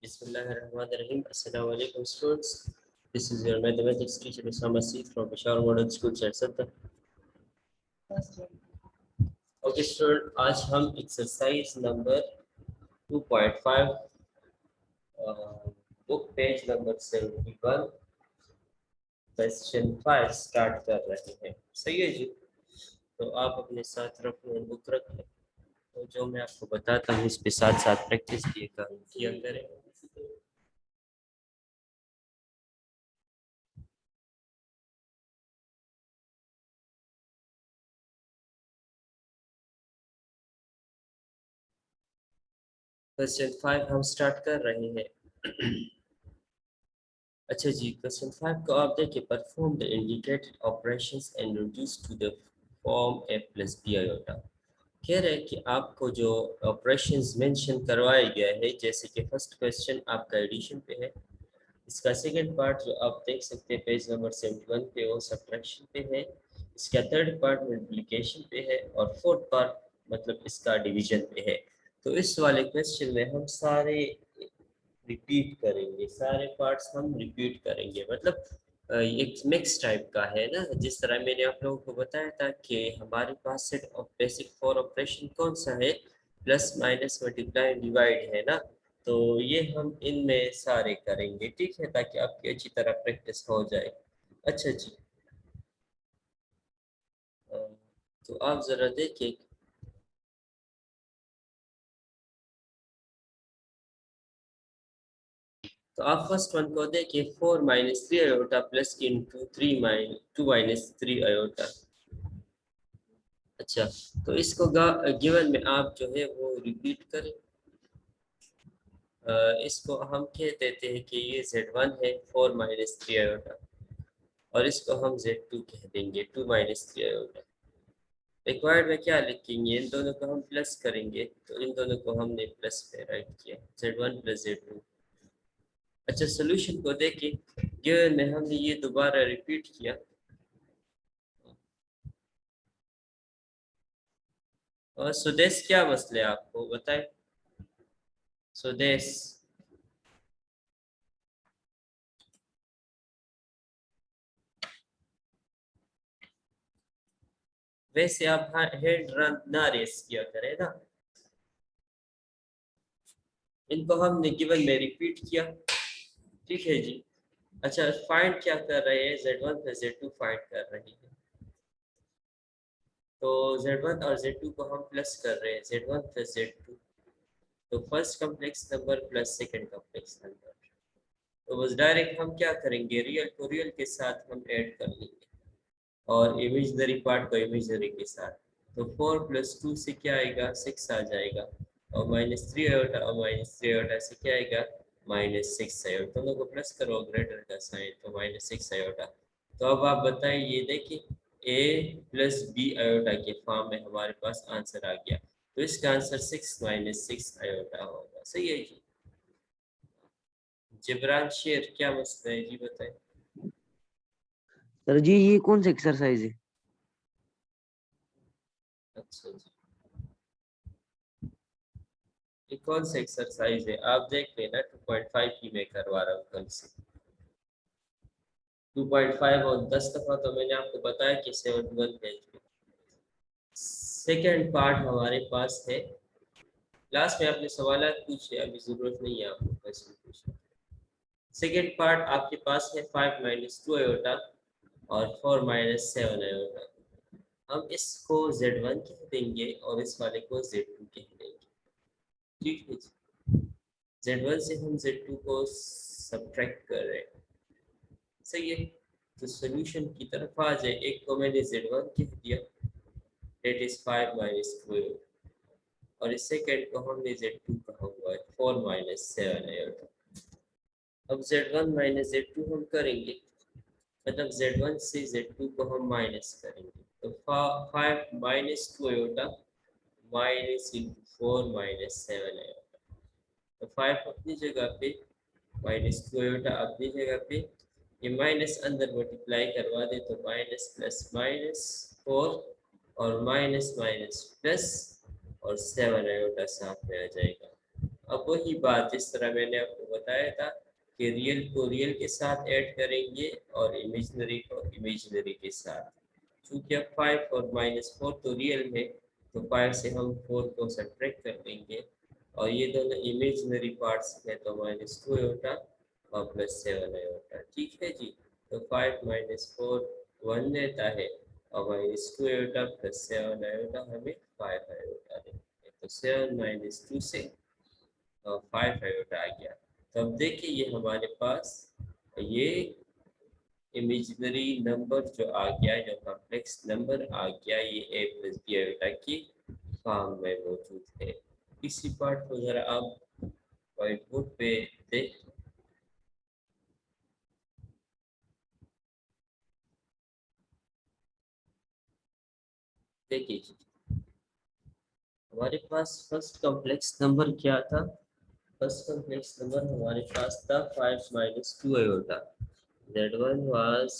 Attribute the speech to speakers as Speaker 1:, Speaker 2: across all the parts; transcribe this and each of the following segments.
Speaker 1: Bismillahirrahmanirrahim. Assalamu alaikum students. This is your mathematics teacher Usama Seed from Peshawar Model School Center. Okay student, आज हम exercise number 2.5 book page number 71 question 5 start कर रहे हैं. सही है जी. तो आप अपने साथ रखें, बुक रखें, तो जो मैं आपको बताता हूँ इस पे साथ साथ प्रैक्टिस किया करें. क्वेश्चन 5 हम स्टार्ट कर रहे हैं. अच्छा जी, क्वेश्चन 5 को आप देखिए. Perform the indicated operations and reduce to the form a plus b iota. कह रहे हैं कि आपको जो ऑपरेशंस मेंशन करवाया गया है, जैसे कि फर्स्ट क्वेश्चन आपका एडिशन पे है, इसका सेकंड पार्ट जो आप देख सकते हैं पेज नंबर 71 पे, वो सब्ट्रैक्शन पे है. इसका थर्ड पार्ट मल्टीप्लिकेशन पे है और फोर्थ पार्ट मतलब इसका डिवीजन पे है. तो इस वाले क्वेश्चन में हम सारे रिपीट करेंगे, सारे पार्ट्स हम रिपीट करेंगे. मतलब एक मिक्स टाइप का है ना. जिस तरह मैंने आप लोगों को बताया था कि हमारे पास set of basic for operation कौन सा है, प्लस माइनस मल्टीप्लाई डिवाइड है ना. तो ये हम इनमें सारे करेंगे, ठीक है, ताकि आपकी अच्छी तरह प्रैक्टिस हो जाए. अच्छा जी, अ, तो आप जरा देखिए. तो आप फर्स्ट वन को देखिए. 4 minus 3 iota plus into 2 minus 3 iota. अच्छा, तो इसको गिवन में आप जो है वो रिपीट करें. इसको हम कह देते हैं कि ये Z1 है 4 माइनस 3 आयोटा, और इसको हम Z2 कह देंगे 2 माइनस 3 आयोटा. रिक्वायर्ड में क्या लिखेंगे, इन दोनों को हम प्लस करेंगे, तो इन दोनों को हमने प्लस पे राइट किया, Z1 प्लस Z2. अच्छा, सोल्यूशन को देखिए. गिवन में हमने ये दोबारा रिपीट किया. और सुदेश क्या मसले आपको बताए सुदेश. वैसे आप हेड रन ना रेस किया करें ना. इनको हमने गिवन में रिपीट किया, ठीक है जी. अच्छा, फाइंड क्या कर रहे हैं, Z1 प्लस Z2 फाइंड कर रहे हैं. तो Z1 और Z2 को हम प्लस कर रहे हैं, Z1 प्लस Z2. तो first complex number plus second complex number. तो बस डायरेक्ट हम क्या करेंगे, रियल को रियल के साथ हम ऐड कर लेंगे और इमेजिनरी पार्ट को इमेजिनरी के साथ. तो 4 प्लस 2 से क्या आएगा, 6 आ जाएगा. और माइनस 3 आयोटा और माइनस 3 आयोटा से क्या आएगा, माइनस 6 आयोटा. दोनों को प्लस करो ग्रेटर का साइन, तो माइनस 6 आयोटा. तो अब आप बताइए, ये देखिए a प्लस बी आयोटा के फॉर्म में हमारे पास आंसर आ गया. तो इसका आंसर 6 माइनस 6 आयोटा होगा. सही है जी. जिब्रान शेर क्या मसला है जी, बताए.
Speaker 2: सर जी ये कौन सा एक्सरसाइज है?
Speaker 1: अच्छा जी, ये कौन सा एक्सरसाइज है आप देख लेना. 2.5 की मैं करवा रहा हूँ कल से. 2.5 और 10 दफा तो मैंने आपको बताया कि 71 पेज में. सेकेंड पार्ट हमारे पास है. लास्ट में आपने सवाल पूछे, अभी जरूरत नहीं है आपको क्वेश्चन पूछने. सेकेंड पार्ट आपके पास है 5 माइनस 2 आयोटा और 4 माइनस 7 आयोटा. हम इसको Z1 कह देंगे और इस वाले को Z2 कह देंगे, ठीक है जी. Z1 से हम Z2 को सब्ट्रैक्ट कर रहे हैं, सही है. तो सॉल्यूशन की तरफ आ जाए. एक को मैंने Z1 कह दिया, that is 5 minus 12, और इस सेकेंड को हमने Z2 कहा हुआ है 4 minus 7 आयोटा. अब Z1 minus Z2 हम करेंगे, मतलब Z1 से Z2 को हम माइनस करेंगे. तो 5 minus 2 iota minus into 4 minus 7 iota. तो 5 अपनी जगह पे, माइनस 2 आयोटा अपनी जगह पे. ये माइनस अंदर मल्टीप्लाई करवा दे तो माइनस प्लस माइनस 4 और माइनस माइनस प्लस और 7 आयोटा साथ में आ जाएगा. अब वही बात जिस तरह मैंने आपको बताया था कि रियल को रियल के साथ ऐड करेंगे और इमेजिनरी को इमेजिनरी के साथ। चूंकि अब 5 और -4 तो रियल है, तो 5 से हम 4 को सब्ट्रैक्ट कर देंगे और ये दोनों इमेजिनरी पार्ट्स है, तो -2 आयोटा और +7 आयोटा। ठीक है जी। तो 5 - 4 1 देता है और -2 आयोटा +7 आयोटा हमें 5 आयोटा देता है। तो 7 - 2 से 5 आयोटा आ गया। तो अब देखिए ये हमारे पास ये इमेजिनरी नंबर जो आ गया, जो कॉम्प्लेक्स नंबर आ गया, ये a + b आयोटा की फॉर्म में मौजूद है। इसी पार्ट को जरा आप व्हाइट बोर्ड पे देख। देखिए हमारे पास फर्स्ट कॉम्प्लेक्स नंबर क्या था? फर्स्ट कॉम्प्लेक्स नंबर हमारे पास था 5 - 2 iota. Z1 was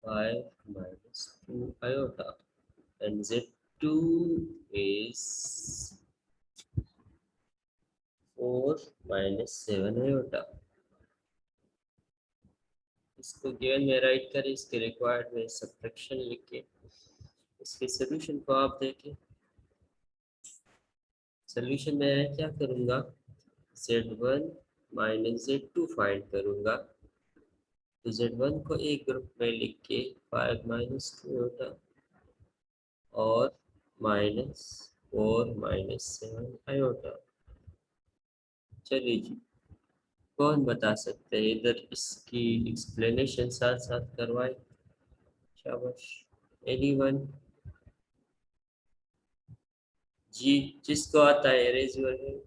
Speaker 1: 5 - 2 iota and Z2 is 4 - 7 iota। इसको गिवन में राइट करें, इसके रिक्वायर्ड में सब्ट्रैक्शन लिख के इसके सोल्यूशन को आप देखें। सोल्यूशन में क्या करूँगा, Z1 - Z2 फाइंड करूँगा। तो Z1 को एक ग्रुप में लिख के 5 - 2 आयोटा और -4 - 7 आयोटा। चलिए जी, कौन बता सकते हैं इधर इसकी एक्सप्लेनेशन साथ साथ करवाए? शाबाश, एनीवन? जी, जिसको आता है रेज योर हैंड।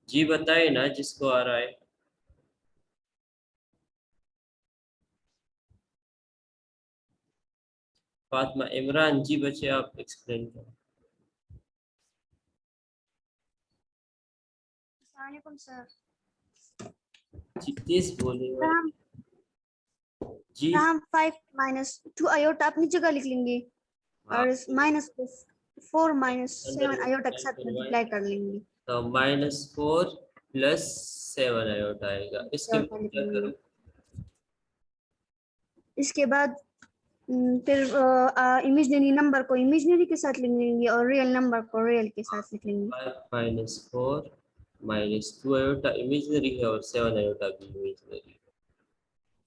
Speaker 1: जी बताइए ना जिसको आ रहा है। फातिमा, इमरान जी बच्चे आप एक्सप्लेन करें।
Speaker 3: अस्सलामुअलैकुम सर।
Speaker 1: जी तेज बोलिए
Speaker 3: सर हम
Speaker 1: जी।
Speaker 3: सर हम 5 - 2 आयोटा अपनी जगह लिख लेंगे
Speaker 1: हाँ,
Speaker 3: और -4 - 7
Speaker 1: अंडर
Speaker 3: आयोटा के साथ
Speaker 1: करवाए
Speaker 3: मल्टीप्लाई कर लेंगे।
Speaker 1: तो -4 + 7 आयोटा आएगा। इसके
Speaker 3: आयोटा
Speaker 1: बाद
Speaker 3: लिख
Speaker 1: क्या
Speaker 3: लेंगे।
Speaker 1: करूँ?
Speaker 3: इसके बाद फिर इमेजिनरी नंबर को इमेजिनरी के साथ लिख लेंगे और रियल नंबर को रियल के साथ लिख लेंगे।
Speaker 1: 5 - 4 - 2 आयोटा इमेजिनरी है और 7 आयोटा भी इमेजिनरी।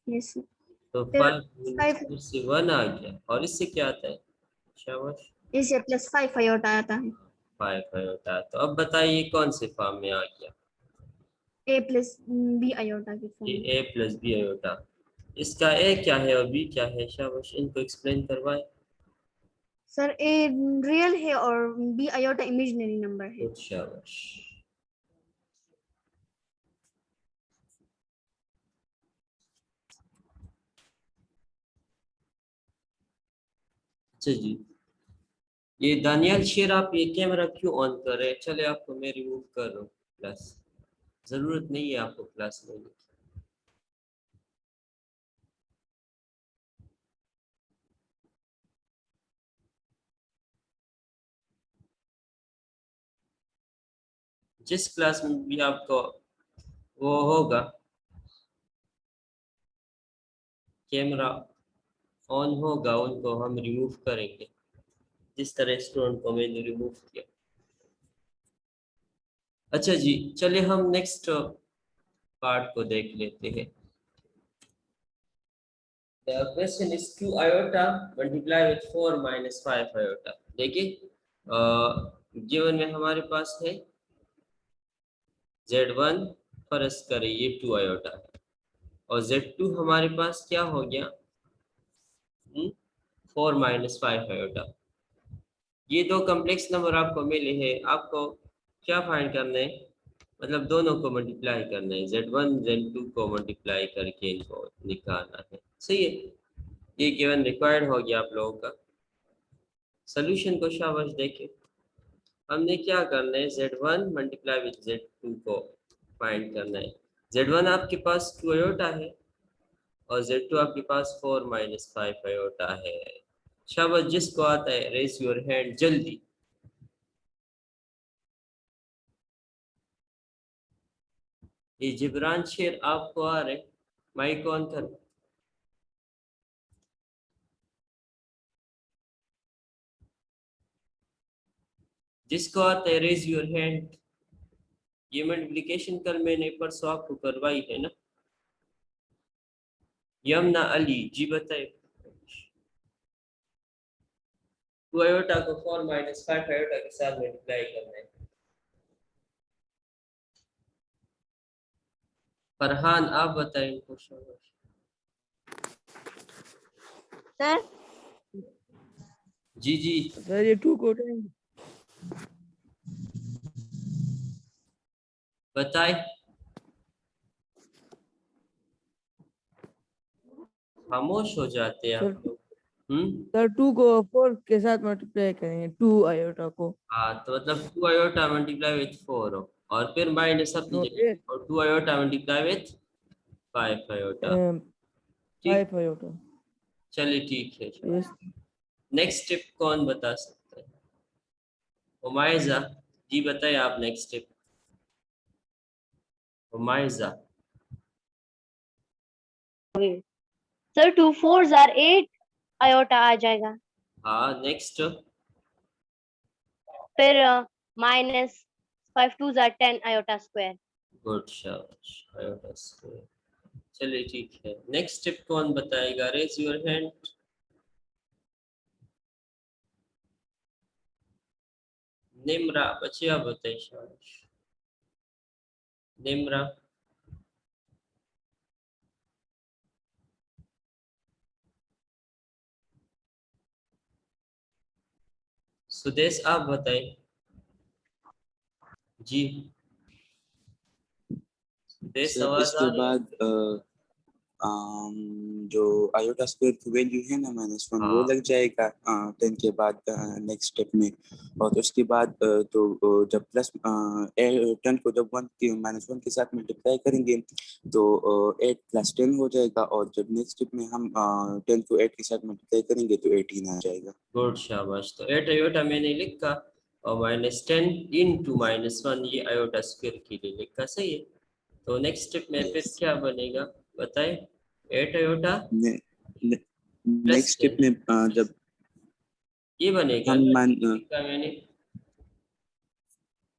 Speaker 3: यस।
Speaker 1: तो
Speaker 3: फिर
Speaker 1: 5 -
Speaker 3: 5
Speaker 1: 4 से 1 आ गया और इससे क्या आता है? शाबाश,
Speaker 3: इसे +5 आयोटा आता है।
Speaker 1: 5 आयोटा। तो अब बताइए कौन से फॉर्म में आ गया?
Speaker 3: a + b आयोटा की
Speaker 1: ये
Speaker 3: फॉर्म।
Speaker 1: a + b iota. इसका a क्या है और b क्या है? शाबाश, इनको एक्सप्लेन करवाए।
Speaker 3: सर a रियल है और b आयोटा इमेजिनरी नंबर है।
Speaker 1: गुड, शाबाश। अच्छा जी, ये दानियाल शेर आप ये कैमरा क्यों ऑन कर रहे हैं? चले आपको मैं रिमूव कर रहा हूँ क्लास, जरूरत नहीं है आपको क्लास में। जिस क्लास में भी आपको वो होगा कैमरा ऑन होगा उनको हम रिमूव करेंगे, जिस तरह स्टूडेंट को मैंने रिमूव किया। अच्छा जी, चलिए हम नेक्स्ट पार्ट को देख लेते हैं। The question is 2 iota multiply with 4 - 5 iota। देखिए गिवन में हमारे पास है Z1, फर्ज करें ये 2 आयोटा है और Z2 हमारे पास क्या हो गया? 4 - 5 आयोटा। ये दो कॉम्प्लेक्स नंबर आपको मिले हैं, आपको क्या फाइंड करना है? मतलब दोनों को मल्टीप्लाई करना है, Z1 Z2 को मल्टीप्लाई करके इनको निकालना है। सही है, ये गिवन रिक्वायर्ड हो गया आप लोगों का। सोल्यूशन को शाबाश देखें। हमने क्या करना है, Z1 मल्टीप्लाई विद Z2 को फाइंड करना है। Z1 आपके पास 2 आयोटा है और Z2 आपके पास 4 - 5 आयोटा है। शाबाश, जिसको आता है रेज योर हैंड जल्दी। ये जिब्रान शेर आपको आ रहे, माइक ऑन करो। जिसको आता है रेज योर हैंड। ये मल्टीप्लिकेशन कल मैंने परसों आपको करवाई है ना। यमुना अली जी बताए। 2 आयोटा को 4 - 5 आयोटा के साथ मल्टीप्लाई करना है। फरहान आप बताएं इनको। शाबाश।
Speaker 4: सर
Speaker 1: जी जी
Speaker 2: सर ये 2 को 10
Speaker 1: बताए। खामोश हो जाते हैं
Speaker 2: सर
Speaker 1: आप लोग।
Speaker 2: सर 2 को 4 के साथ मल्टीप्लाई करेंगे 2 आयोटा को।
Speaker 1: हाँ, तो मतलब 2 आयोटा मल्टीप्लाई विथ 4 और फिर माइनस अपनी
Speaker 2: तो
Speaker 1: जगह और 2 आयोटा मल्टीप्लाई विथ 5 आयोटा। ठीक,
Speaker 2: 5 आयोटा।
Speaker 1: चलिए ठीक है।
Speaker 2: यस
Speaker 1: नेक्स्ट स्टेप कौन बता सकता है? उमाइजा जी बताइए आप next step. Umaiza.
Speaker 4: Sir 2 4s are 8 iota आ जाएगा।
Speaker 1: हाँ नेक्स्ट।
Speaker 4: फिर -5 2s are 10 iota square.
Speaker 1: Good, शाबाश, आयोटा स्क्वायर। चलिए ठीक है, नेक्स्ट स्टेप कौन बताएगा? Raise your hand. निम्रा बच्चे आप बताइए। शाबाश निम्रा। सुदेश आप बताइए। जी सुदेश
Speaker 5: सर
Speaker 1: आवाज आ
Speaker 5: इसके
Speaker 1: रही है?
Speaker 5: बाद जो आयोटा स्क्वायर की वैल्यू है ना -1 वो
Speaker 1: हाँ
Speaker 5: लग जाएगा 10 के बाद नेक्स्ट स्टेप में। और उसके बाद तो जब प्लस 10 को जब 1 के -1 के साथ मल्टीप्लाई करेंगे तो 8 + 10 हो जाएगा। और जब नेक्स्ट स्टेप में हम 10 को 8 के साथ मल्टीप्लाई करेंगे तो 18 आ जाएगा।
Speaker 1: गुड, शाबाश। तो 8 आयोटा मैंने लिखा और -10 इंटू -1 ये आयोटा स्क्वायर के लिए लिखा, सही है। तो नेक्स्ट स्टेप में फिर
Speaker 5: यस।
Speaker 1: क्या बनेगा बताए? 8 आयोटा प्लस
Speaker 5: नेक्स्ट स्टेप
Speaker 1: 10
Speaker 5: में जब
Speaker 1: ये बनेगा
Speaker 5: हम
Speaker 1: ना,
Speaker 5: मान
Speaker 1: लिखा मैंने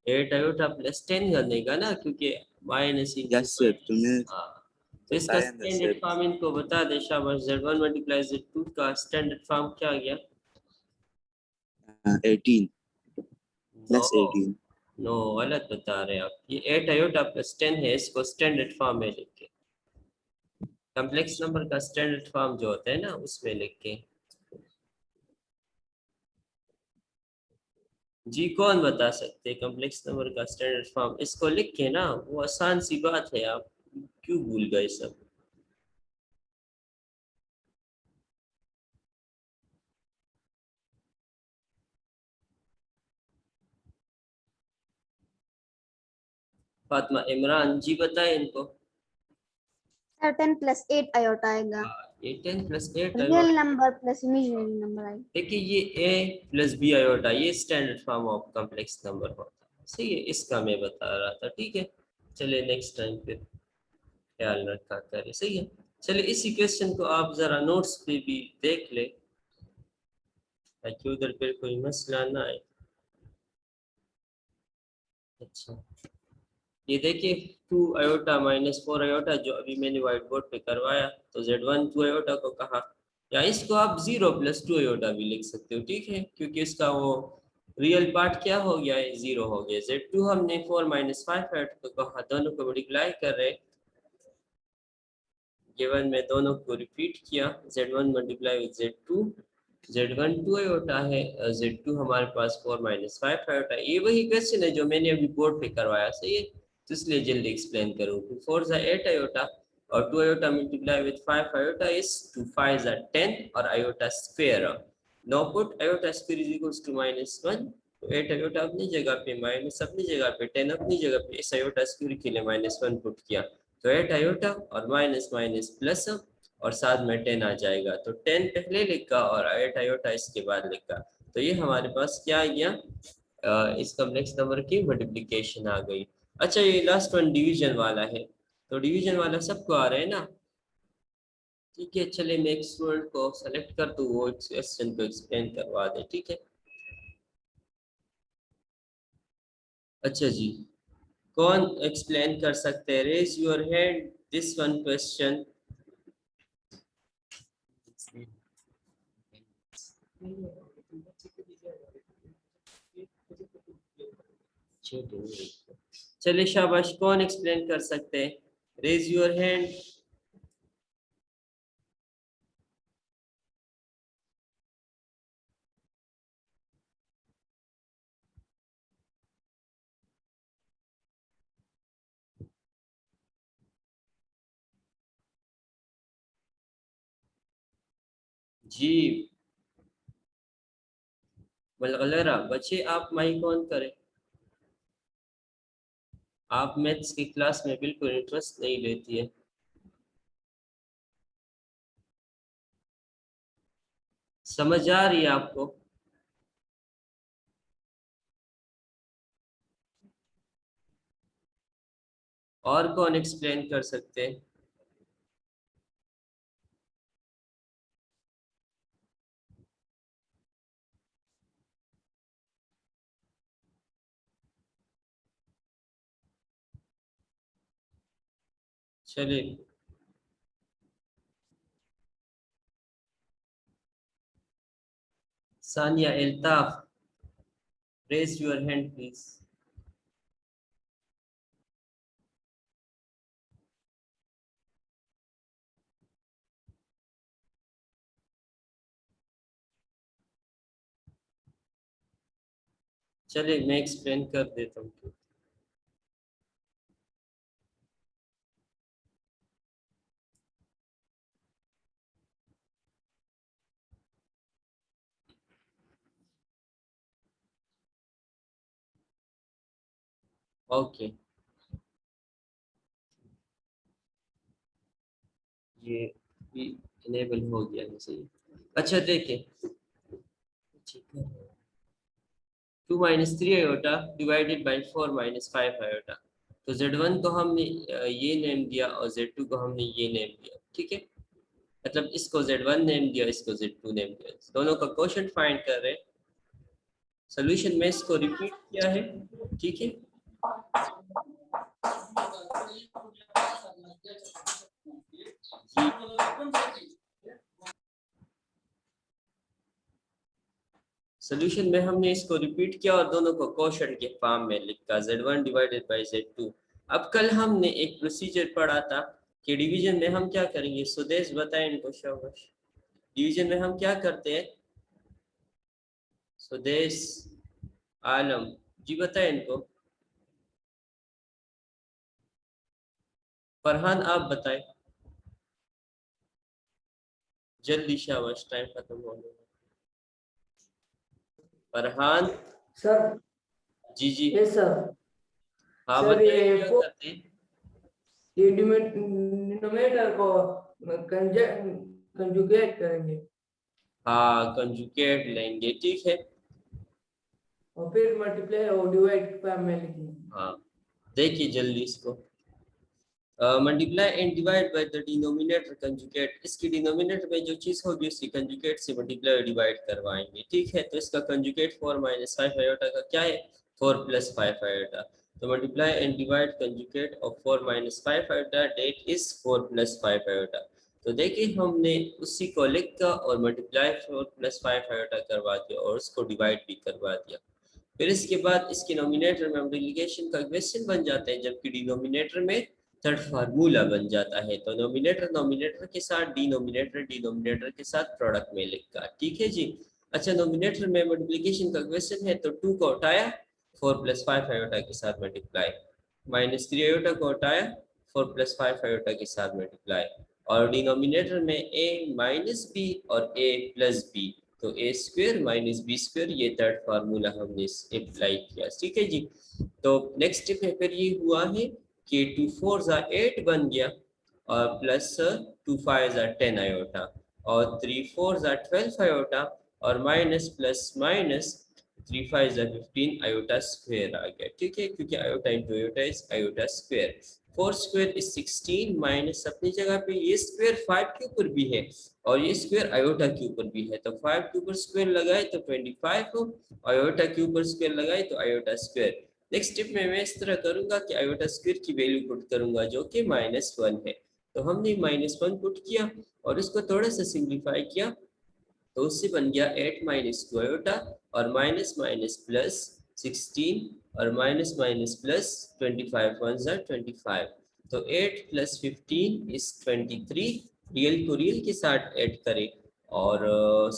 Speaker 1: 8 आयोटा प्लस 10 बनेगा ना, क्योंकि माइनस इंटू
Speaker 5: यस सर तुमने
Speaker 1: माइनस। हाँ, तो इसका
Speaker 5: बताया ना
Speaker 1: स्टैंडर्ड
Speaker 5: सर।
Speaker 1: फॉर्म इनको बता दे। शाबाश। Z1 मल्टीप्लाई Z2 का स्टैंडर्ड फॉर्म क्या गया?
Speaker 5: 18
Speaker 1: नो
Speaker 5: + 18।
Speaker 1: नो, गलत बता रहे हैं आप। ये 8 आयोटा प्लस 10 है, इसको स्टैंडर्ड फॉर्म में लिख के, कॉम्प्लेक्स नंबर का स्टैंडर्ड फॉर्म जो होता है ना उसमें लिख के। जी कौन बता सकते हैं कॉम्प्लेक्स नंबर का स्टैंडर्ड फॉर्म? इसको लिख के ना, वो आसान सी बात है, आप क्यों भूल गए सब? फातिमा इमरान जी बताएं इनको।
Speaker 3: सर 10 + 8 आयोटा आएगा।
Speaker 1: ये 10 + 8
Speaker 3: real number plus imaginary number आएगा।
Speaker 1: देखिए ये a + b आयोटा ये standard form of complex number होता है, सही है। इसका मैं बता रहा था, ठीक है। चलिए नेक्स्ट टाइम फिर ख्याल रखा करें, सही है। चलिए इसी क्वेश्चन को आप जरा नोट्स पे भी देख ले, ताकि उधर फिर कोई मसला ना आए। अच्छा, ये देखिए 2 आयोटा - 4 आयोटा जो अभी मैंने व्हाइट बोर्ड पे करवाया, तो Z1 2 आयोटा को कहा, या इसको आप 0 + 2 आयोटा भी लिख सकते हो, ठीक है, क्योंकि इसका वो रियल पार्ट क्या हो गया है, 0 हो गया। Z2 हमने 4 - 5 आयोटा को कहा, दोनों को मल्टीप्लाई कर रहे, गिवन में दोनों को रिपीट किया। Z1 multiply with Z2, Z1 2 iota है, Z2 हमारे पास 4 - 5 आयोटा। ये वही क्वेश्चन है जो मैंने अभी बोर्ड पे करवाया, सही है, तो इसलिए जल्दी एक्सप्लेन करूँ। 2 4 8 आयोटा और 2 iota multiply with 5 iota is 2 5 10 और iota square. Now put iota square is equals to -1 तो 8 आयोटा अपनी जगह पे, माइनस अपनी जगह पे, 10 अपनी जगह पे, इस आयोटा स्क्वायर के लिए -1 पुट किया तो 8 आयोटा और माइनस माइनस प्लस और साथ में 10 आ जाएगा। तो 10 पहले लिखा और 8 आयोटा इसके बाद लिखा। तो ये हमारे पास क्या आ गया, इस कॉम्प्लेक्स नंबर की मल्टीप्लिकेशन आ गई। अच्छा ये लास्ट वन डिवीजन वाला है, तो डिवीजन वाला सबको आ रहा है ना? ठीक है, चले मैं एक स्टूडेंट को सेलेक्ट कर दूँ, वो इस क्वेश्चन को एक्सप्लेन करवा दे। ठीक है, अच्छा जी, कौन एक्सप्लेन कर सकते हैं? Raise your hand, this one question. चलिए शाबाश, कौन एक्सप्लेन कर सकते हैं? Raise your hand. जी बलगलरा बच्चे, आप माइक ऑन करें। आप मैथ्स की क्लास में बिल्कुल इंटरेस्ट नहीं लेती है। समझ आ रही है आपको? और कौन एक्सप्लेन कर सकते हैं? चलिए, Sania Altaf, raise your hand please. चलिए मैं एक्सप्लेन कर देता हूँ। ओके, ये भी इनेबल हो गया है, सही। अच्छा देखिए, 2 - 3 आयोटा डिवाइडेड बाई 4 - 5 आयोटा। तो Z1 को हमने ये नेम दिया और Z2 को हमने ये नेम दिया। ठीक है, मतलब इसको Z1 नेम दिया, इसको Z2 नेम दिया, दोनों का कोशेंट फाइंड कर रहे हैं। सोल्यूशन में इसको रिपीट किया है। ठीक है, सोल्यूशन में हमने इसको रिपीट किया और दोनों को कोशेंट के फॉर्म में लिखा, Z1 डिवाइडेड बाई Z2। अब कल हमने एक प्रोसीजर पढ़ा था कि डिवीजन में हम क्या करेंगे। सुदेश बताएं इनको, शाबाश। डिवीजन में हम क्या करते हैं? सुदेश, आलम जी बताएं इनको। फरहान आप बताएं जल्दी, शाबाश, टाइम खत्म हो गया। फरहान
Speaker 2: सर।
Speaker 1: जी जी,
Speaker 2: यस सर।
Speaker 1: हाँ
Speaker 2: सर
Speaker 1: बताएं
Speaker 2: ये
Speaker 1: क्या करते हैं।
Speaker 2: ये डिनोमिनेटर को कंजुगेट करेंगे
Speaker 1: हाँ कंजुगेट लेंगे, ठीक है।
Speaker 2: और फिर मल्टीप्लाई और डिवाइड फॉर्म में लिखेंगे।
Speaker 1: हाँ देखिए जल्दी इसको, multiply and divide by the denominator conjugate. इसकी डिनोमिनेटर में जो चीज होगी उसकी कंजुगेट से मल्टीप्लाई और डिवाइड करवाएंगे। ठीक है, तो इसका कंजुगेट 4 - 5 आयोटा का क्या है? 4 + 5 आयोटा। तो multiply and divide conjugate of 4 - 5 iota, that is 4 + 5 iota. तो देखिए हमने उसी को लिख कर और मल्टीप्लाई 4 + 5 आयोटा करवा दिया और उसको डिवाइड भी करवा दिया। फिर इसके बाद इसके नोमिनेटर में मल्टीप्लिकेशन का क्वेश्चन बन जाते हैं, जबकि डिनोमिनेटर में थर्ड फार्मूला बन जाता है। तो नोमिनेटर नोमिनेटर के साथ, डिनोमिनेटर डिनोमिनेटर के साथ प्रोडक्ट में लिखा। ठीक है जी। अच्छा, नोमिनेटर में मल्टीप्लिकेशन का क्वेश्चन है तो 2 को हटाया, 4 + 5 आयोटा के साथ मल्टीप्लाई, -3 आयोटा को हटाया, 4 + 5 आयोटा के साथ मल्टीप्लाई, और डिनोमिनेटर में a - b और a + b तो ए स्क्वायर माइनस बी स्क्वायर, ये थर्ड फार्मूला हमने अप्लाई किया, ठीक है जी। तो नेक्स्ट स्टेप है फिर ये हुआ है कि 2 4 8 बन गया और प्लस 2 5 10 आयोटा और 3 4 12 आयोटा और minus plus minus 3 5 15 iota square आ गया, ठीक है, क्योंकि iota into iota is iota square. 4 square is 16 minus अपनी जगह पे ये स्क्वायर 5 के ऊपर भी है और ये स्क्वायर आयोटा के ऊपर भी है, तो 5 के ऊपर स्क्वायर लगाए तो 25 हो, आयोटा के ऊपर स्क्वायर लगाए तो आयोटा स्क्वायर। नेक्स्ट स्टेप में मैं इस तरह करूंगा कि आयोटा स्क्वायर की वैल्यू पुट करूंगा जो कि -1 है, तो हमने -1 पुट किया और इसको थोड़ा सा सिंप्लीफाई किया तो उससे बन गया 8 माइनस 2 आयोटा और माइनस माइनस प्लस 16 और माइनस माइनस प्लस 25 1 25, तो 8 प्लस 15 इज 23, रियल को रियल के साथ ऐड करें और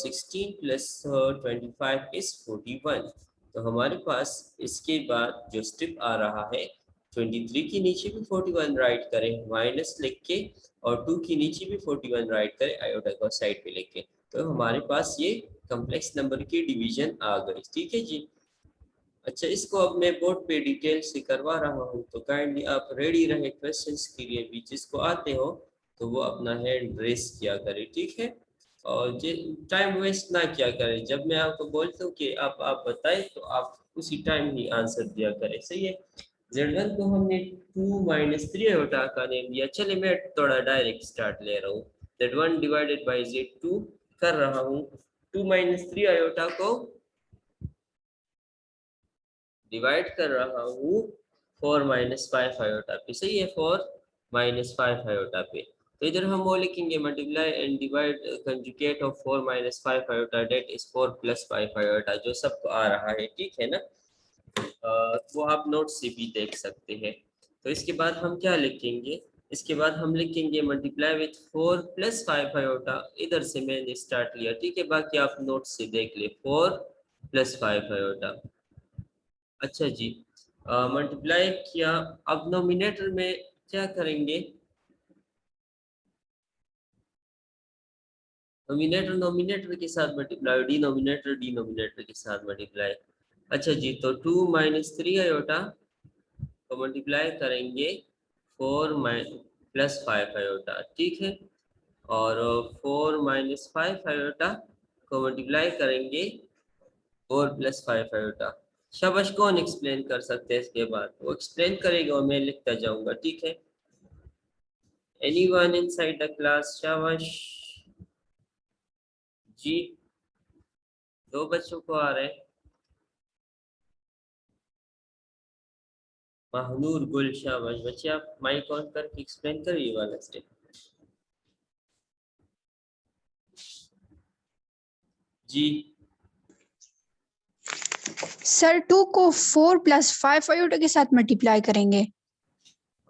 Speaker 1: 16 प्लस 25 इज 41। तो हमारे पास इसके बाद जो स्टेप आ रहा है 23 के नीचे भी 41 राइट करें माइनस लिख के और 2 के नीचे भी 41 राइट करें आयोटा को साइड पे लेके, तो हमारे पास ये कॉम्प्लेक्स नंबर की डिवीजन आ गई, ठीक है जी। अच्छा, इसको अब मैं बोर्ड पे डिटेल से करवा रहा हूँ, तो काइंडली आप रेडी रहे क्वेश्चंस के लिए भी, जिसको आते हो तो वो अपना हैंड रेस किया करे, ठीक है, और टाइम वेस्ट ना किया करें। जब मैं आपको बोलता हूँ कि आप बताएं तो आप उसी टाइम ही आंसर दिया करें, सही है। Z1 को हमने 2 - 3 आयोटा का नेम दिया, चलिए मैं थोड़ा डायरेक्ट स्टार्ट ले रहा हूँ। Z1 डिवाइडेड बाई Z2 कर रहा हूँ, 2 - 3 आयोटा को डिवाइड कर रहा हूँ 4 - 5 आयोटा पे, सही है, 4 - 5 आयोटा पे, तो इधर हम वो लिखेंगे multiply and divide conjugate of 4 - 5 iota that is 4 + 5 iota, जो सबको आ रहा है, ठीक है ना। वो आप नोट से भी देख सकते हैं। तो इसके बाद हम क्या लिखेंगे, इसके बाद हम लिखेंगे मल्टीप्लाई विथ 4 + 5 आयोटा, इधर से मैंने स्टार्ट लिया, ठीक है, बाकी आप नोट से देख ले, 4 + 5 आयोटा। अच्छा जी, मल्टीप्लाई किया, अब नोमिनेटर में क्या करेंगे, नोमिनेटर नोमिनेटर के साथ मल्टीप्लाई, डिनोमिनेटर डिनोमिनेटर के साथ मल्टीप्लाई। अच्छा जी, तो 2 - 3 आयोटा को मल्टीप्लाई करेंगे 4 + 5 आयोटा, ठीक है, और 4 - 5 आयोटा को मल्टीप्लाई करेंगे 4 + 5 आयोटा। शाबाश, कौन एक्सप्लेन कर सकते हैं इसके बाद, वो एक्सप्लेन करेगा और मैं लिखता जाऊंगा, ठीक है। एनीवन इनसाइड द क्लास, शाबाश जी, 2 बच्चों को आ रहे हैं। महनूर गुल, शाबाश बच्चे, आप माइक ऑन करके एक्सप्लेन करिए वाला स्टेप जी।
Speaker 6: सर 2 को 4 + 5 आयोटा के साथ मल्टीप्लाई करेंगे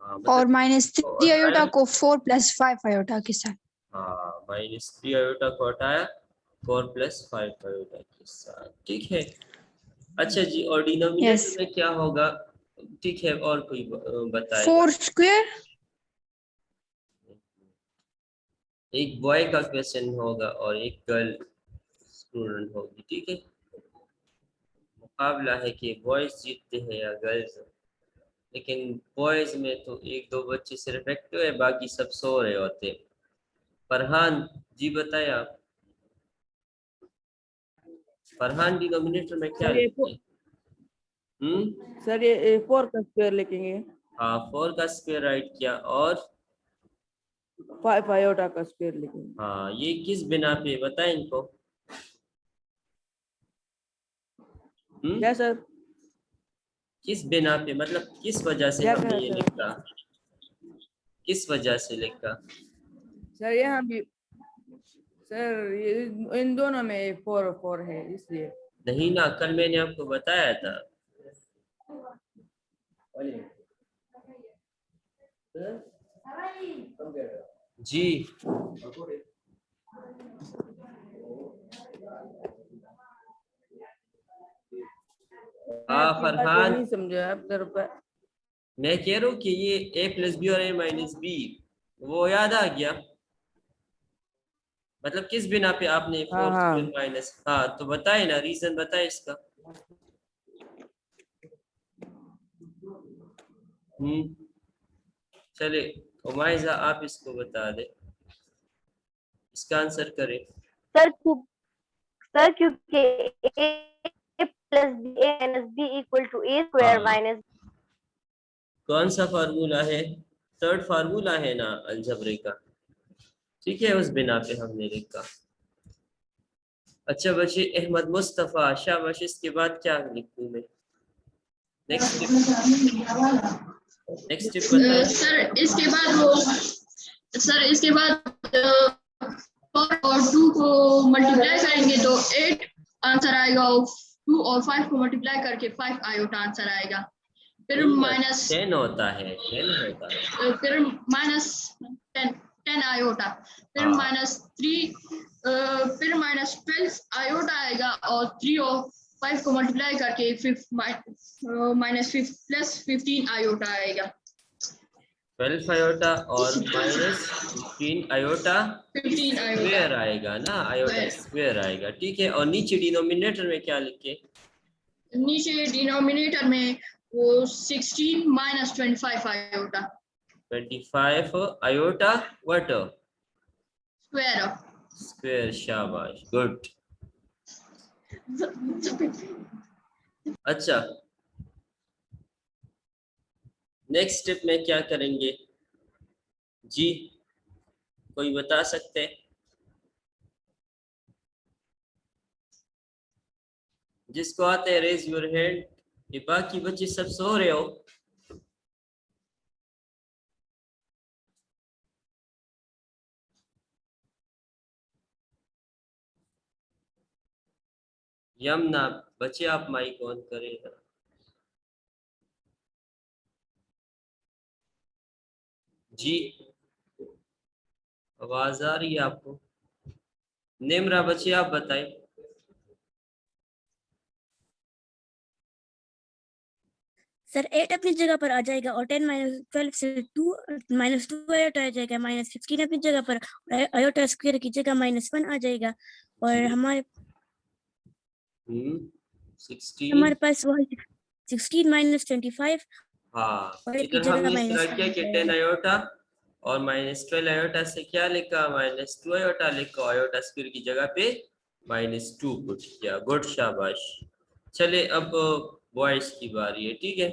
Speaker 1: हाँ
Speaker 6: और
Speaker 1: मतलब
Speaker 6: -3 आयोटा को 4 + 5 आयोटा के साथ।
Speaker 1: हाँ, -3 आयोटा को हटाया 4 + 5 आयोटा के साथ, ठीक है। अच्छा जी, और डिनोमिनेटर
Speaker 6: यस,
Speaker 1: में क्या होगा, ठीक है, और कोई बताएगा।
Speaker 6: 4 स्क्वायर।
Speaker 1: एक बॉय का क्वेश्चन होगा और एक गर्ल स्टूडेंट होगी, ठीक है, मुकाबला है कि बॉयज जीतते हैं या गर्ल्स, लेकिन बॉयज में तो 1 2 बच्चे सिर्फ एक्टिव है, बाकी सब सो रहे होते हैं। फरहान जी बताए आप, फरहान डिनोमिनेटर में क्या
Speaker 2: सर ये
Speaker 1: लिखते हैं?
Speaker 2: सर ये 4 का स्क्वायर लिखेंगे,
Speaker 1: हाँ, 4 का स्क्वायर राइट किया और
Speaker 2: 5 आयोटा का स्क्वायर लिखेंगे।
Speaker 1: हाँ, ये किस बिना पे बताएं इनको।
Speaker 2: क्या सर,
Speaker 1: किस बिना पे, मतलब किस वजह से
Speaker 2: क्या
Speaker 1: हमने
Speaker 2: कहा
Speaker 1: ये
Speaker 2: सर?
Speaker 1: लिखा, किस वजह से लिखा।
Speaker 2: सर यहाँ भी सर ये इन दोनों में 4 4 है इसलिए।
Speaker 1: नहीं ना, कल मैंने आपको बताया था। जी
Speaker 2: मैं
Speaker 1: हाँ
Speaker 2: आपकी बात
Speaker 1: फरहान,
Speaker 2: नहीं समझा आप सर
Speaker 1: मैं कह रहा हूँ कि ये a + b और a - b वो याद आ गया। मतलब किस बिना पे आपने
Speaker 2: हाँ,
Speaker 1: 4
Speaker 2: हाँ।
Speaker 1: स्क्वायर माइनस, हाँ तो बताए ना, रीजन बताए इसका। चले उमाइजा आप इसको बता दे, इसका आंसर करें।
Speaker 4: सर क्योंकि a plus b minus b equal to a square
Speaker 1: हाँ।
Speaker 4: minus
Speaker 1: कौन सा फार्मूला है? थर्ड फार्मूला है ना अलजबरे का, ठीक है, उस बिना पे हमने लिखा। अच्छा बच्चे, अहमद मुस्तफा, शाबाश। इसके बाद क्या लिखूं मैं? नेक्स्ट स्टेप बताएं।
Speaker 7: सर इसके बाद वो सर इसके बाद 4 और 2 को मल्टीप्लाई करेंगे तो 8 आंसर आएगा, और 2 और 5 को मल्टीप्लाई करके 5 आयोटा आंसर आएगा। फिर माइनस
Speaker 1: 10 होता है, 10 होता है।
Speaker 7: फिर माइनस 10 आयोटा, फिर
Speaker 1: हाँ।
Speaker 7: माइनस 3, फिर माइनस 12 आयोटा आएगा, और 3 और 5 को मल्टीप्लाई करके माइनस प्लस 15 आयोटा आएगा।
Speaker 1: 12 आयोटा और माइनस 15 आयोटा
Speaker 7: 15 आयोटा
Speaker 1: स्क्वायर आएगा ना, आयोटा स्क्वायर आएगा, ठीक है। और नीचे डिनोमिनेटर में क्या लिखे?
Speaker 7: नीचे डिनोमिनेटर में वो 16 minus 25 iota
Speaker 1: 25 iota what?
Speaker 7: Square.
Speaker 1: Square, शाबाश, गुड। अच्छा, नेक्स्ट स्टेप में क्या करेंगे जी, कोई बता सकते हैं? जिसको आते हैं रेज योर हैंड। ये बाकी बच्चे सब सो रहे हो? यमुना बच्चे आप माइक ऑन करें। जी आवाज आ रही है आपको? नेमरा बच्चे आप बताएं।
Speaker 8: सर 8 अपनी जगह पर आ जाएगा और 10 माइनस 12 से 2 माइनस 2 आयोटा आ जाएगा, माइनस 16 अपनी जगह पर आयोटा स्क्वायर की जगह -1 आ जाएगा। और हमारे
Speaker 1: 16,
Speaker 8: पास वो 16 माइनस 25
Speaker 1: हाँ
Speaker 8: और 8 की
Speaker 1: इधर
Speaker 8: जगह
Speaker 1: हमने इस तरह
Speaker 8: -1
Speaker 1: किया
Speaker 8: आ
Speaker 1: कि 10
Speaker 8: जाएगा।
Speaker 1: आयोटा और -12 आयोटा से क्या लिखा, -2 आयोटा लिखा, आयोटा स्क्वायर की जगह पे -2 पुट किया। गुड, शाबाश। चले अब बॉयज की बारी है, ठीक है।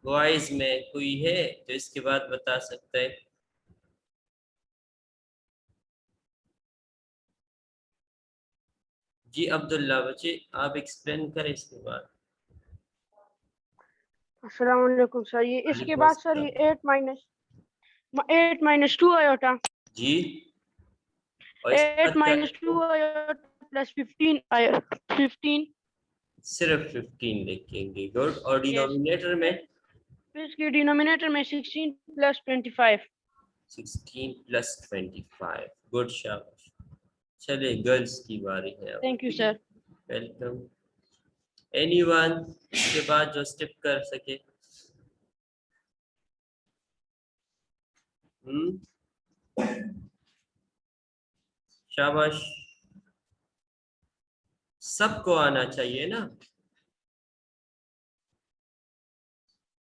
Speaker 1: बॉयज में कोई है तो इसके बाद बता सकता है? जी अब्दुल्ला बच्चे आप एक्सप्लेन करें इसके बाद।
Speaker 9: अस्सलाम वालेकुम सर, ये इसके बाद सर ये 8 माइनस 2 आयोटा
Speaker 1: जी, और इसके
Speaker 9: 8
Speaker 1: बाद क्या
Speaker 9: माइनस 2
Speaker 1: लिखूं?
Speaker 9: आयोटा प्लस 15
Speaker 1: सिर्फ 15 लिखेंगे, गुड। और डिनोमिनेटर में
Speaker 9: इसके डिनोमिनेटर में 16 प्लस 25।
Speaker 1: 16 प्लस 25, गुड, शाबाश। चले गर्ल्स की बारी है अब।
Speaker 9: Thank you sir.
Speaker 1: Welcome. Anyone इसके बाद जो स्टेप कर सके? शाबाश, सबको आना चाहिए ना।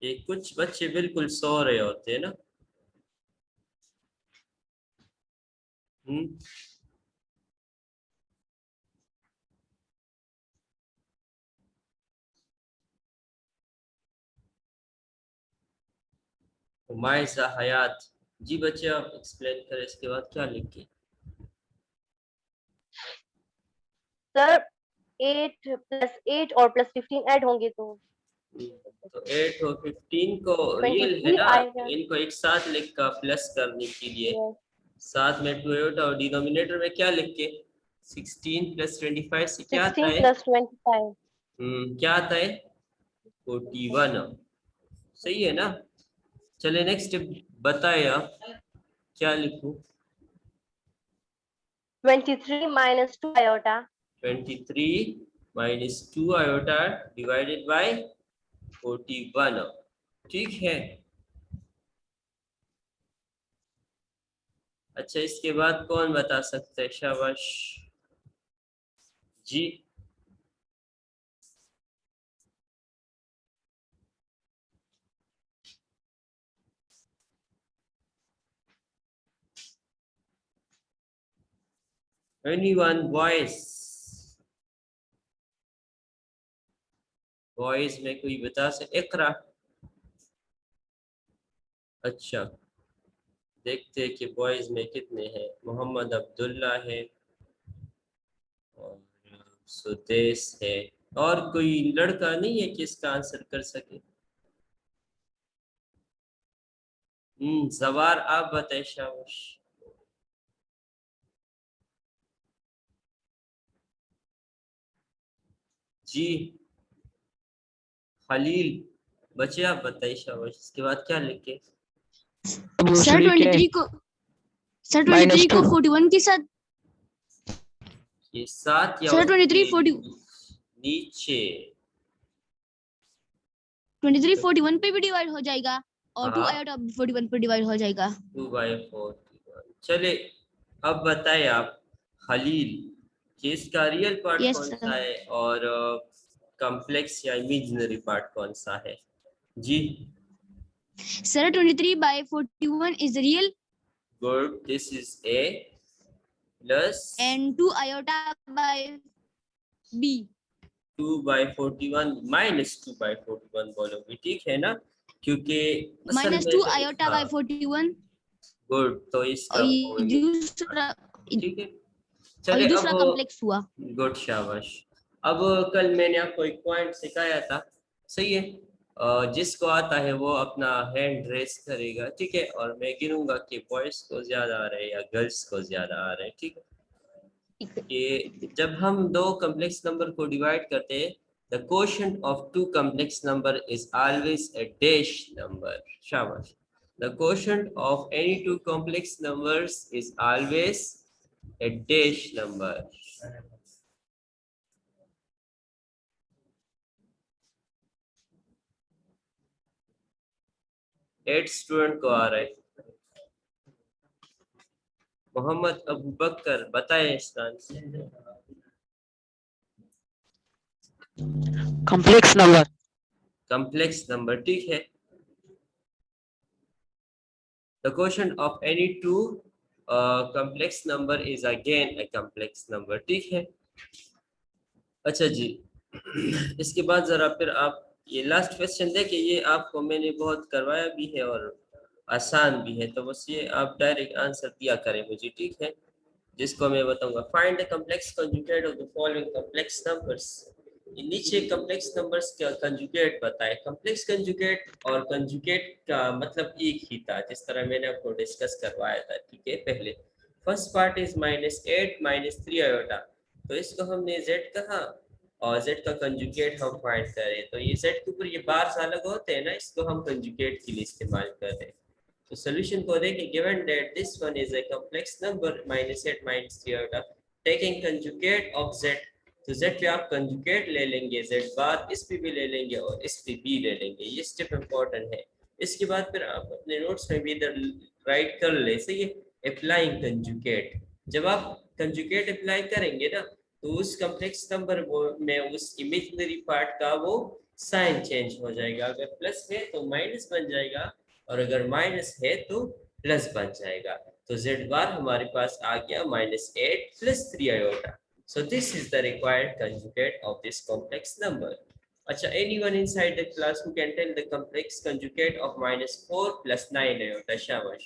Speaker 1: ये कुछ बच्चे बिल्कुल सो रहे होते हैं ना। उमाइसा हयात, जी बच्चे आप एक्सप्लेन करें इसके बाद क्या लिखे?
Speaker 4: सर 8 प्लस 8 और प्लस 15 ऐड होंगे तो
Speaker 1: 8 और 15 को रियल है
Speaker 4: 23
Speaker 1: ना,
Speaker 4: आएगा।
Speaker 1: इनको एक साथ लिख का प्लस करने के लिए
Speaker 4: Yes.
Speaker 1: साथ में 2 आयोटा और डिनोमिनेटर में क्या लिख के 16 प्लस 25 से क्या आता
Speaker 4: 16
Speaker 1: है?
Speaker 4: प्लस 25
Speaker 1: क्या आता है? 41। सही है ना। चले नेक्स्ट बताए आप, क्या लिखूं?
Speaker 4: 23 minus 2 iota
Speaker 1: 23 minus 2 iota divided by 41, ठीक है। अच्छा, इसके बाद कौन बता सकता है? शाबाश जी। Anyone boys? बॉयज में कोई बता सकते? इकरा। अच्छा, देखते हैं कि बॉयज में कितने हैं। मोहम्मद अब्दुल्ला है और सुदेश है। और कोई लड़का नहीं है कि इसका आंसर कर सके? जवार, आप बताए। शाबाश जी। खलील, बच्चे आप बताइए। शाबाश, इसके बाद क्या लिखे?
Speaker 10: सर 23 को 41 के साथ
Speaker 1: ये 7 या
Speaker 10: सर
Speaker 1: उसके
Speaker 10: 23
Speaker 1: नीचे?
Speaker 10: 41 पे भी डिवाइड हो जाएगा और 2
Speaker 1: हाँ,
Speaker 10: आयोटा 41 पे डिवाइड हो जाएगा।
Speaker 1: 2/4। चले, अब बताए आप खलील कि इसका रियल पार्ट
Speaker 10: यस
Speaker 1: कौन सा
Speaker 10: सर।
Speaker 1: है और कॉम्प्लेक्स या इमेजिनरी पार्ट कौन सा है? जी।
Speaker 10: Sir 23/41 is real
Speaker 1: good, this is a plus
Speaker 10: and 2 iota by b
Speaker 1: 2/41 minus 2/41 बोलोगे, ठीक है ना? क्योंकि असल
Speaker 10: minus
Speaker 1: में
Speaker 10: 2
Speaker 1: जो,
Speaker 10: iota by
Speaker 1: हाँ
Speaker 10: 41
Speaker 1: गुड, तो
Speaker 10: और
Speaker 1: इसका
Speaker 10: ये दूसरा
Speaker 1: ठीक है।
Speaker 10: और
Speaker 1: चले
Speaker 10: ये दूसरा
Speaker 1: अब,
Speaker 10: कॉम्प्लेक्स हुआ।
Speaker 1: गुड, शाबाश। अब कल मैंने आपको एक पॉइंट सिखाया था, सही है? जिसको आता है वो अपना हैंड रेस करेगा, ठीक है? और मैं गिनूंगा कि बॉयज को ज्यादा आ रहे हैं या गर्ल्स को ज्यादा आ रहे हैं, ठीक है? कि जब हम दो कॉम्प्लेक्स नंबर को डिवाइड करते हैं, the quotient of two complex number is always a dash number. शाबाश। The quotient of any two complex numbers is always a dash number. Eight student को आ रहा है। मोहम्मद अबू बकर, बताएं इसका answer.
Speaker 11: Complex number.
Speaker 1: Complex number, ठीक है। The quotient of any two complex number is again a complex number, ठीक है। अच्छा जी, इसके बाद जरा फिर आप ये लास्ट क्वेश्चन देखिए, ये आपको मैंने बहुत करवाया भी है और आसान भी है, तो बस ये आप डायरेक्ट आंसर दिया करें मुझे, ठीक है? जिसको मैं बताऊंगा। Find the complex conjugate of the following complex numbers. नीचे कॉम्प्लेक्स नंबर्स का कंजुगेट बताए। कॉम्प्लेक्स कंजुगेट और कंजुगेट का मतलब एक ही था, जिस तरह मैंने आपको डिस्कस करवाया था, ठीक है? पहले फर्स्ट पार्ट इज -8 -3 आयोटा, तो इसको हमने z कहा और z का कंजुगेट हम फाइंड करें, तो ये z के ऊपर ये बार्स अलग होते हैं ना, इसको हम कंजुगेट के लिए इस्तेमाल कर रहे हैं। तो सॉल्यूशन को देखें, given that this one is a complex number -8 -3 iota, taking conjugate of z, तो z पे आप कंजुगेट ले लेंगे, z बार इस पे भी ले लेंगे और इस पे भी ले लेंगे। ये स्टेप इंपॉर्टेंट है। इसके बाद फिर आप अपने नोट्स में भी इधर राइट कर ले, सही है? अप्लाइंग कंजुगेट, जब आप कंजुगेट अप्लाई करेंगे ना, तो उस कॉम्प्लेक्स नंबर में उस इमेजिनरी पार्ट का वो साइन चेंज हो जाएगा। अगर प्लस है तो माइनस बन जाएगा और अगर माइनस है तो प्लस बन जाएगा। तो z बार हमारे पास आ गया -8 + 3 iota. So this is the required conjugate of this complex number. अच्छा, anyone inside the class who can tell the complex conjugate of -4 + 9 iota? शाबाश।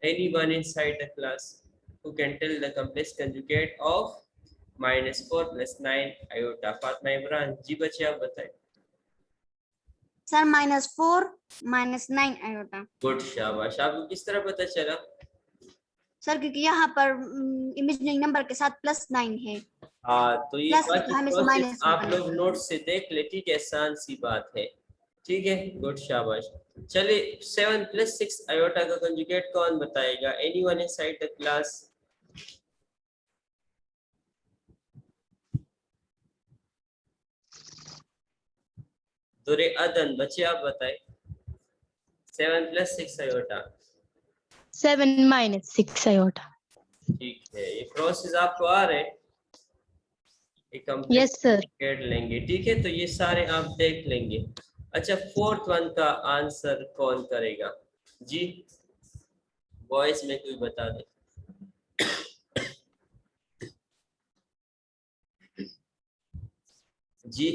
Speaker 1: Anyone inside the class who can tell the complex conjugate of -4 + 9 iota? Fatima Imran जी, बच्चे आप बताएं।
Speaker 3: Sir -4 -9 iota.
Speaker 1: Good, शाबाश। आपको किस तरह पता चला?
Speaker 3: सर क्योंकि यहाँ पर इमेजिनरी नंबर के साथ +9 है।
Speaker 1: हाँ, तो ये
Speaker 3: प्लस
Speaker 1: बाकी
Speaker 3: हमेशा
Speaker 1: प्रोसेस
Speaker 3: माइनस
Speaker 1: आप लोग नोट से देख ले, ठीक है? आसान सी बात है, ठीक है? गुड, शाबाश। चलिए, 7 + 6 आयोटा का कंजुगेट कौन बताएगा? Anyone inside the class? Dure Adan, बच्चे आप बताएं। 7 + 6 आयोटा।
Speaker 10: 7 minus 6 iota.
Speaker 1: ठीक है, ये प्रोसेस आपको आ रहे हैं?
Speaker 10: Yes, sir.
Speaker 1: कर लेंगे, ठीक है। तो ये सारे आप देख लेंगे। अच्छा, फोर्थ वन का आंसर कौन करेगा जी? वॉइस में कोई बता दे। जी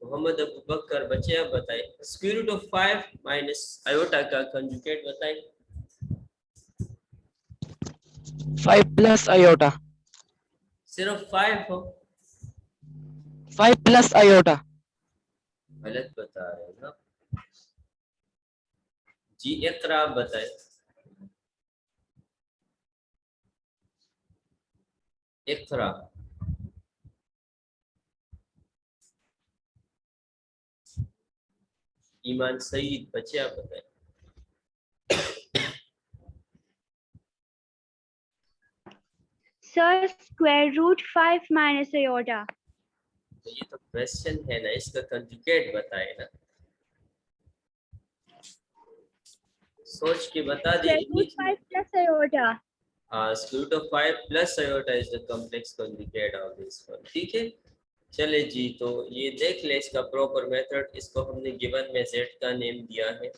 Speaker 1: मोहम्मद अबू बकर, बच्चे आप बताए। Square root of 5 minus iota का कंजुगेट बताए।
Speaker 11: 5 plus iota.
Speaker 1: सिर्फ 5 हो?
Speaker 11: 5 plus iota.
Speaker 1: गलत बता रहे हैं ना जी। इकरा बताए। इकरा। ईमान सईद, बच्चे आप बताए।
Speaker 12: Sir square root 5 minus iota.
Speaker 1: तो ये तो क्वेश्चन है ना, इसका कंजुगेट बताए ना, सोच के बता दी।
Speaker 12: Square root 5 plus iota.
Speaker 1: Square root of 5 plus iota is the complex conjugate of this one, ठीक है। चले जी, तो ये देख ले इसका प्रॉपर मेथड। इसको हमने गिवन में z का नेम दिया है,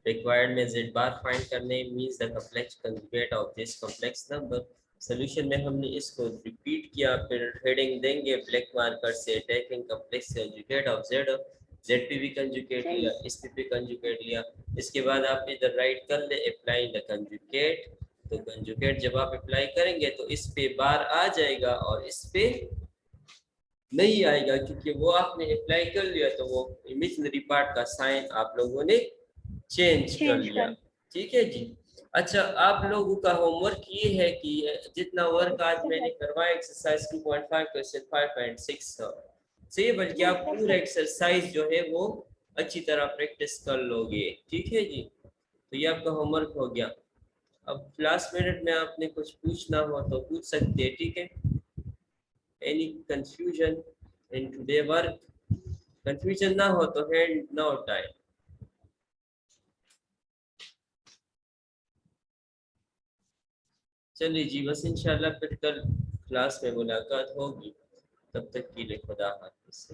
Speaker 1: रिक्वायर्ड में z बार फाइंड करने means the complex conjugate of this complex number. Solution में हमने इसको रिपीट किया, फिर हेडिंग देंगे ब्लैक मार्कर से, taking complex conjugate of z। Z पे भी कंजुगेट लिया, इस पे भी कंजुगेट लिया। इसके बाद आप इधर राइट कर ले अप्लाई द कंजुगेट। तो कंजुगेट जब आप अप्लाई करेंगे तो इस पे बार आ जाएगा और इस पे नहीं आएगा, क्योंकि वो आपने अप्लाई कर लिया तो वो इमेजिनरी पार्ट का साइन आप लोगों ने चेंज कर लिया, ठीक है जी। अच्छा, आप लोगों का होमवर्क ये है कि जितना वर्क आज मैंने करवाया एक्सरसाइज 2.5 क्वेश्चन 5 एंड 6 से, बल्कि आप पूरा एक्सरसाइज जो है वो अच्छी तरह प्रैक्टिस कर लोगे, ठीक है जी। तो ये आपका होमवर्क हो गया। अब लास्ट मिनट में आपने कुछ पूछना हो तो पूछ सकते हैं, ठीक है। Any confusion in today work? Confusion ना हो तो hand ना उठाए। चलिए जी, बस इंशाल्लाह फिर कल क्लास में मुलाकात होगी। तब तक के लिए खुदा हाफिज़।